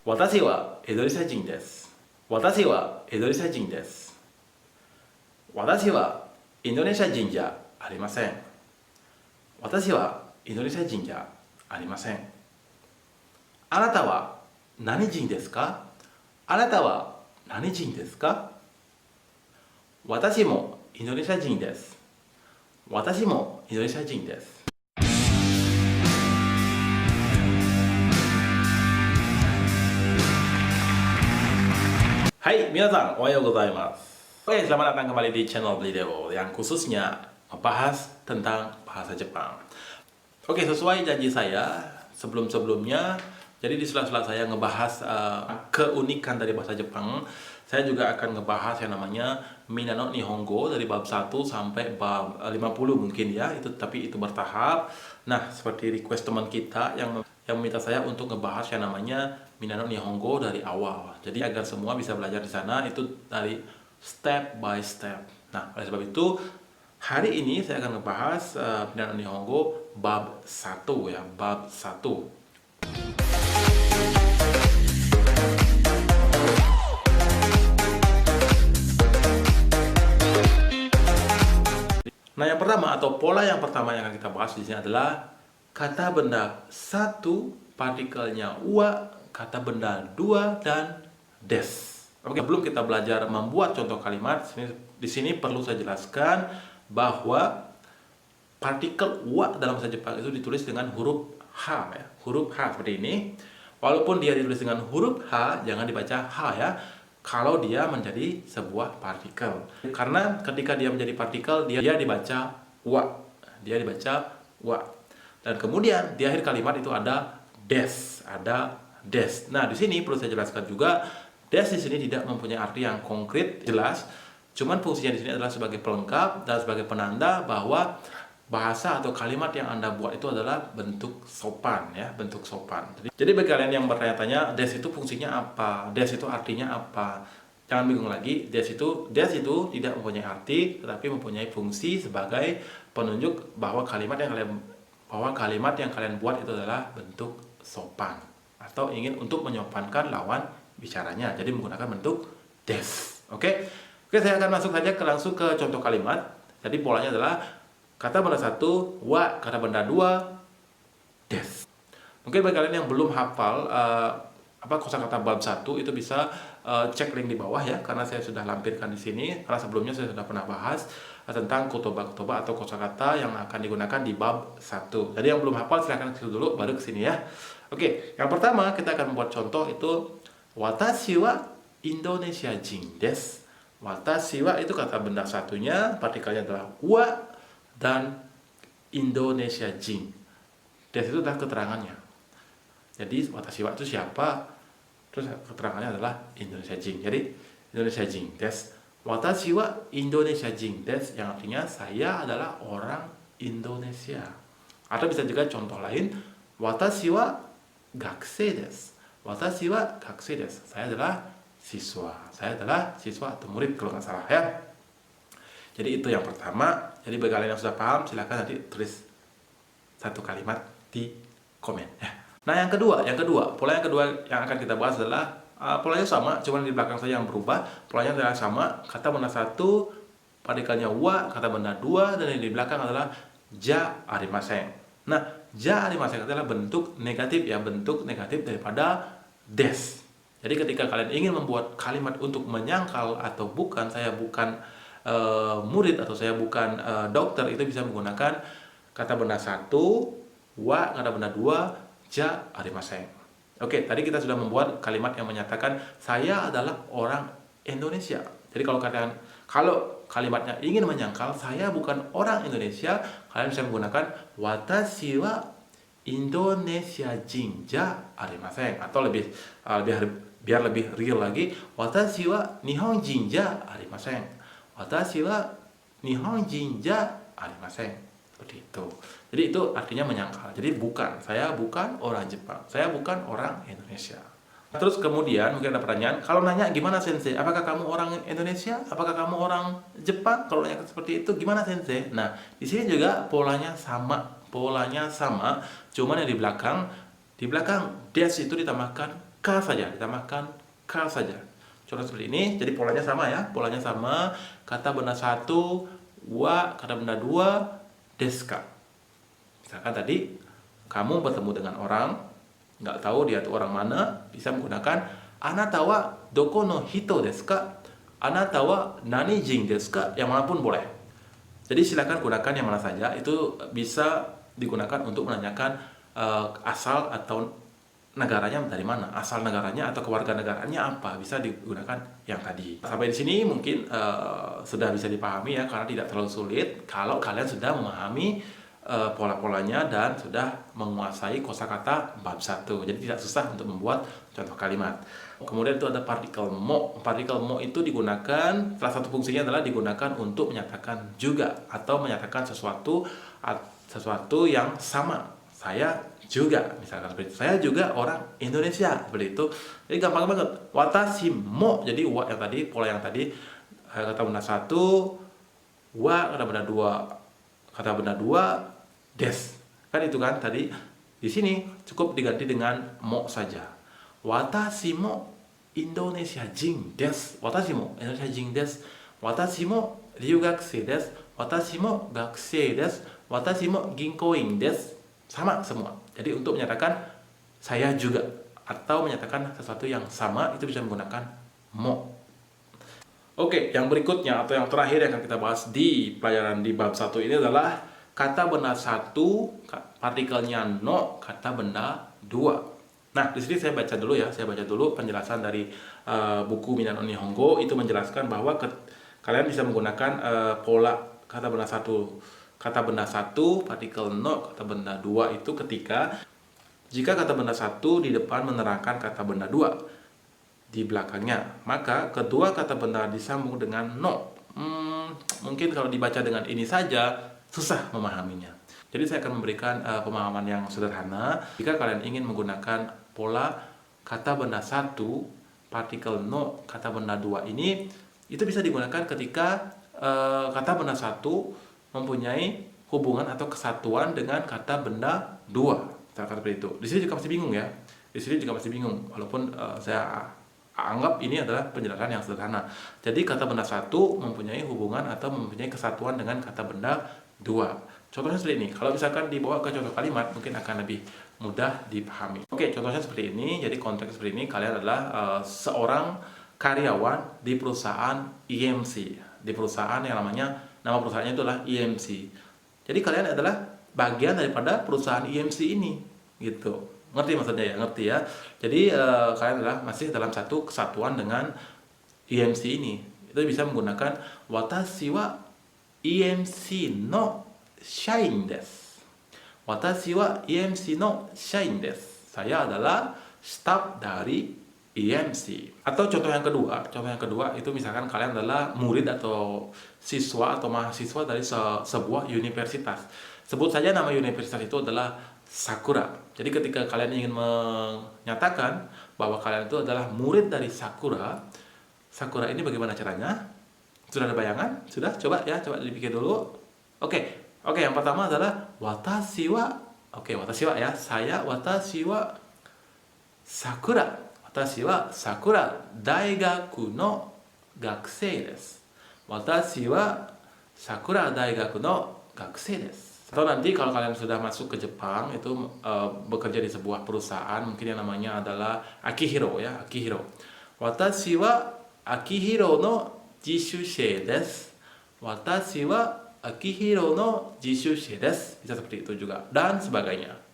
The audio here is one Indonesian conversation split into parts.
Watashi wa Indonesia jin desu. Watashi wa Indonesia jin desu. Watashi wa Indonesia jin ja arimasen. Watashi wa Indonesia jin ja arimasen. Anata wa nani jin desu ka? Anata wa nani jin desu ka? Watashi mo Indonesia jin desu. Watashi mo Indonesia jin desu. Hai, minasan, ohayo gozaimasu. Oke, selamat datang kembali di channel Blideo yang khususnya membahas tentang bahasa Jepang. Oke, sesuai janji saya sebelum-sebelumnya, jadi di sela-sela saya ngebahas keunikan dari bahasa Jepang, saya juga akan ngebahas yang namanya Minano Nihongo dari bab 1 sampai bab 50 mungkin ya, tapi itu bertahap. Nah, seperti request teman kita yang meminta saya untuk ngebahas yang namanya Minano Nihongo dari awal. Jadi agar semua bisa belajar di sana itu dari step by step. Nah, oleh sebab itu hari ini saya akan ngebahas Minano Nihongo bab 1 ya, bab 1. Nah, yang pertama atau pola yang pertama yang akan kita bahas di sini adalah kata benda 1 partikelnya wa, kata benda 2 dan des. Oke, sebelum kita belajar membuat contoh kalimat, di sini perlu saya jelaskan bahwa partikel wa dalam bahasa Jepang itu ditulis dengan huruf H ya, huruf H seperti ini. Walaupun dia ditulis dengan huruf H, jangan dibaca H ya. Kalau dia menjadi sebuah partikel, karena ketika dia menjadi partikel dia dibaca wa, dan kemudian di akhir kalimat itu ada des, Nah, di sini perlu saya jelaskan juga, des di sini tidak mempunyai arti yang konkret jelas, cuman fungsinya di sini adalah sebagai pelengkap dan sebagai penanda bahwa bahasa atau kalimat yang Anda buat itu adalah bentuk sopan ya, bentuk sopan. Jadi bagi kalian yang bertanya-tanya, des itu fungsinya apa? Des itu artinya apa? Jangan bingung lagi, des itu tidak mempunyai arti tetapi mempunyai fungsi sebagai penunjuk bahwa kalimat yang kalian buat itu adalah bentuk sopan atau ingin untuk menyopankan lawan bicaranya. Jadi menggunakan bentuk des. Oke, saya akan langsung ke contoh kalimat. Jadi polanya adalah kata benda 1 wa, kata benda 2 des. Mungkin bagi kalian yang belum hafal kosakata bab 1 itu bisa cek link di bawah ya, karena saya sudah lampirkan di sini, karena sebelumnya saya sudah pernah bahas tentang kotoba atau kosakata yang akan digunakan di bab 1. Jadi yang belum hafal silahkan ke dulu baru ke sini ya. Oke, yang pertama kita akan membuat contoh itu watashi wa Indonesia jin desu. Watashi wa itu kata benda satunya, partikelnya adalah wa, dan Indonesia jin. Des itu adalah keterangannya. Jadi watashi wa itu siapa? Terus keterangannya adalah Indonesia jin. Jadi Indonesia jin des. Watashi wa Indonesia jin des, yang artinya saya adalah orang Indonesia. Atau bisa juga contoh lain, watashi wa gakusei desu. Watashi wa gakusei desu. Saya adalah siswa. Saya adalah siswa atau murid kalau nggak salah ya. Jadi itu yang pertama. Jadi bagi kalian yang sudah paham, silahkan nanti tulis satu kalimat di komen ya. Nah, yang kedua, pola yang kedua yang akan kita bahas adalah polanya sama, cuman di belakang saya yang berubah. Polanya adalah sama, kata benda 1 partikelnya wa, kata benda 2, dan yang di belakang adalah ja arimasen. Nah, ja arimasen adalah bentuk negatif ya, bentuk negatif daripada des. Jadi ketika kalian ingin membuat kalimat untuk menyangkal atau bukan, saya bukan murid atau saya bukan dokter, itu bisa menggunakan kata benda 1 wa, kata benda 2 ja arimasen. Oke, tadi kita sudah membuat kalimat yang menyatakan saya adalah orang Indonesia. Jadi kalau kalimatnya ingin menyangkal saya bukan orang Indonesia, kalian bisa menggunakan watashi wa Indonesia jin ja arimasen, atau biar lebih real lagi, watashi wa Nihon jin ja arimasen. Watashi wa Nihon jin ja arimasen. Seperti itu. Jadi itu artinya menyangkal. Jadi saya bukan orang Jepang. Saya bukan orang Indonesia. Terus kemudian mungkin ada pertanyaan, kalau nanya gimana sensei? Apakah kamu orang Indonesia? Apakah kamu orang Jepang? Kalau nanya seperti itu gimana sensei? Nah, di sini juga polanya sama. Cuman yang di belakang des itu ditambahkan k ka saja, ditambahkan ka saja. Contoh seperti ini, jadi polanya sama ya, polanya sama. Kata benda 1, wa, kata benda 2, desu ka. Misalkan tadi, kamu bertemu dengan orang, nggak tahu dia itu orang mana, bisa menggunakan anata wa doko no hito desu ka? Anata wa nani jin desu ka? Yang manapun boleh. Jadi silakan gunakan yang mana saja, itu bisa digunakan untuk menanyakan asal atau negaranya dari mana, asal negaranya atau kewarganegaraannya apa, bisa digunakan yang tadi. Sampai di sini mungkin sudah bisa dipahami ya, karena tidak terlalu sulit kalau kalian sudah memahami pola-polanya dan sudah menguasai kosakata bab 1. Jadi tidak susah untuk membuat contoh kalimat. Kemudian itu ada partikel mo. Partikel mo itu digunakan, salah satu fungsinya adalah digunakan untuk menyatakan juga atau menyatakan sesuatu yang sama. Saya juga, misalkan seperti itu. Saya juga orang Indonesia, seperti itu. Jadi gampang banget. Watashi mo, jadi wa yang tadi, pola yang tadi, kata benda 1, wa kata benda 2, kata benda 2, des. Kan itu kan tadi. Di sini cukup diganti dengan mo saja. Watashi mo Indonesia jin desu. Watashi mo Indonesia jin desu. Watashi mo ryugakusei desu. Watashi mo gakusei desu. Watashi mo ginkoin desu. Sama semua. Jadi untuk menyatakan saya juga atau menyatakan sesuatu yang sama itu bisa menggunakan mo. Oke, yang berikutnya atau yang terakhir yang akan kita bahas di pelajaran di bab 1 ini adalah kata benda 1, partikelnya no, kata benda 2. Nah, di sini saya baca dulu ya, penjelasan dari buku Minnan no Nihongo. Itu menjelaskan bahwa kalian bisa menggunakan pola kata benda 1, partikel no, kata benda 2 itu ketika jika kata benda 1 di depan menerangkan kata benda 2 di belakangnya, maka kedua kata benda disambung dengan no. Mungkin kalau dibaca dengan ini saja susah memahaminya. Jadi saya akan memberikan pemahaman yang sederhana. Jika kalian ingin menggunakan pola kata benda 1, partikel no, kata benda 2 ini, itu bisa digunakan ketika kata benda 1 mempunyai hubungan atau kesatuan dengan kata benda 2. Misalkan seperti itu. Di sini juga masih bingung ya. Walaupun saya anggap ini adalah penjelasan yang sederhana. Jadi kata benda 1 mempunyai hubungan atau mempunyai kesatuan dengan kata benda 2. Contohnya seperti ini. Kalau misalkan dibawa ke contoh kalimat, mungkin akan lebih mudah dipahami. Oke, contohnya seperti ini. Jadi konteks seperti ini, kalian adalah seorang karyawan di perusahaan IMC. Di perusahaan yang nama perusahaannya itu adalah IMC. Jadi kalian adalah bagian daripada perusahaan IMC ini, gitu. Ngerti maksudnya ya? Ngerti ya? Jadi kalian adalah masih dalam satu kesatuan dengan IMC ini. Itu bisa menggunakan watashi wa IMC no shain desu. Watashi wa IMC no shain desu. Saya adalah staf dari IMC. Atau contoh yang kedua itu misalkan kalian adalah murid atau siswa atau mahasiswa dari sebuah universitas. Sebut saja nama universitas itu adalah Sakura. Jadi ketika kalian ingin menyatakan bahwa kalian itu adalah murid dari Sakura ini bagaimana caranya? Sudah ada bayangan? Sudah? Coba dipikir dulu. Oke, yang pertama adalah watashi wa. Watashi wa ya. Saya watashi wa Sakura. Watashi wa Sakura daigaku no gakusei desu. Watashi wa Sakura daigaku no gakusei desu. Atau nanti kalau kalian sudah masuk ke Jepang itu bekerja di sebuah perusahaan mungkin yang namanya adalah Akihiro ya, Akihiro. Watashi wa Akihiro no jishusei desu. Watashi wa Akihiro no jishusei desu. Bisa seperti itu juga dan sebagainya.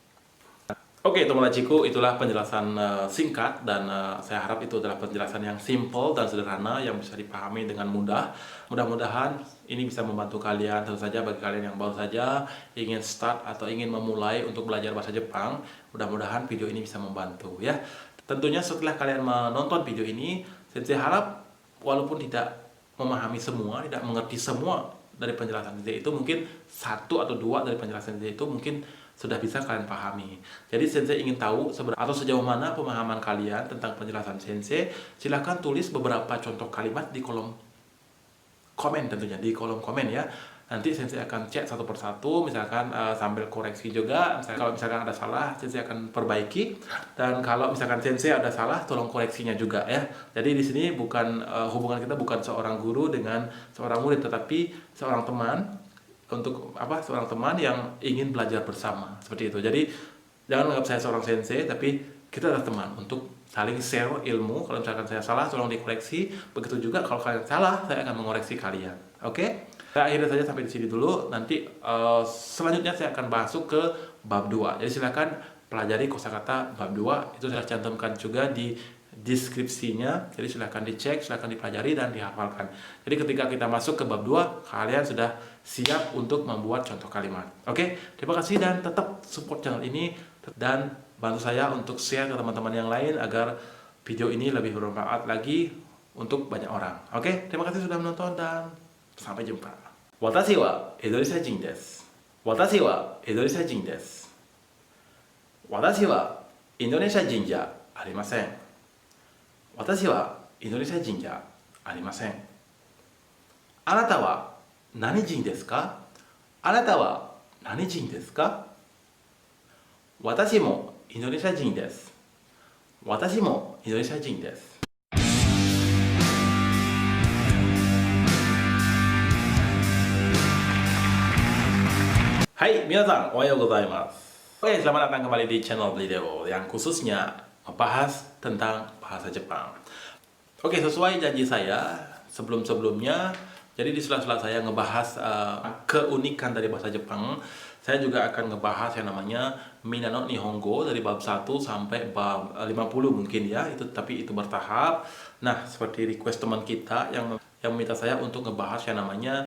Oke, Tomodachiku, itulah penjelasan singkat dan saya harap itu adalah penjelasan yang simple dan sederhana yang bisa dipahami dengan mudah. Mudah-mudahan ini bisa membantu kalian, tentu saja bagi kalian yang baru saja ingin start atau ingin memulai untuk belajar bahasa Jepang. Mudah-mudahan video ini bisa membantu ya. Tentunya setelah kalian menonton video ini, saya harap walaupun tidak memahami semua, tidak mengerti semua dari penjelasan Sensei itu, mungkin 1 atau 2 dari penjelasan Sensei itu mungkin sudah bisa kalian pahami. Jadi Sensei ingin tahu atau sejauh mana pemahaman kalian tentang penjelasan Sensei. Silahkan tulis beberapa contoh kalimat di kolom komen, tentunya di kolom komen ya. nanti sensei akan cek satu persatu, misalkan sambil koreksi juga. Kalau misalkan ada salah, sensei akan perbaiki, dan kalau misalkan sensei ada salah, tolong koreksinya juga ya. Jadi di sini bukan hubungan kita bukan seorang guru dengan seorang murid, tetapi seorang teman seorang teman yang ingin belajar bersama, seperti itu. Jadi jangan anggap saya seorang sensei, tapi kita adalah teman untuk saling share ilmu. Kalau misalkan saya salah, tolong dikoreksi. Begitu juga kalau kalian salah, saya akan mengoreksi kalian. Oke? Saya akhirnya saja sampai di sini dulu. Nanti selanjutnya saya akan masuk ke bab 2. Jadi silakan pelajari kosakata bab 2. Itu saya cantumkan juga di deskripsinya. Jadi silakan dicek, silakan dipelajari dan dihafalkan. Jadi ketika kita masuk ke bab 2, kalian sudah siap untuk membuat contoh kalimat. Oke? Terima kasih dan tetap support channel ini dan bantu saya untuk share ke teman-teman yang lain agar video ini lebih bermanfaat lagi untuk banyak orang. Oke? Terima kasih sudah menonton dan sampai jumpa. Watashi wa Indonesia jin desu. Watashi wa Indonesia jin desu. Watashi wa Indonesia jin ja arimasen. Watashi wa Indonesia jin ja arimasen. Anata wa nani jin desu ka? Anata wa nani jin desu ka? Watashi mo Indonesia jin desu. Watashi mo Indonesia jin desu. はい、皆さんおはようございます。Oke, selamat datang kembali di channel video yang khususnya membahas tentang bahasa Jepang. Oke, sesuai janji saya sebelum-sebelumnya, jadi di sela-sela saya ngebahas keunikan dari bahasa Jepang, saya juga akan ngebahas yang namanya Minano Nihongo dari bab 1 sampai bab 50 mungkin ya, tapi itu bertahap. Nah, seperti request teman kita yang meminta saya untuk ngebahas yang namanya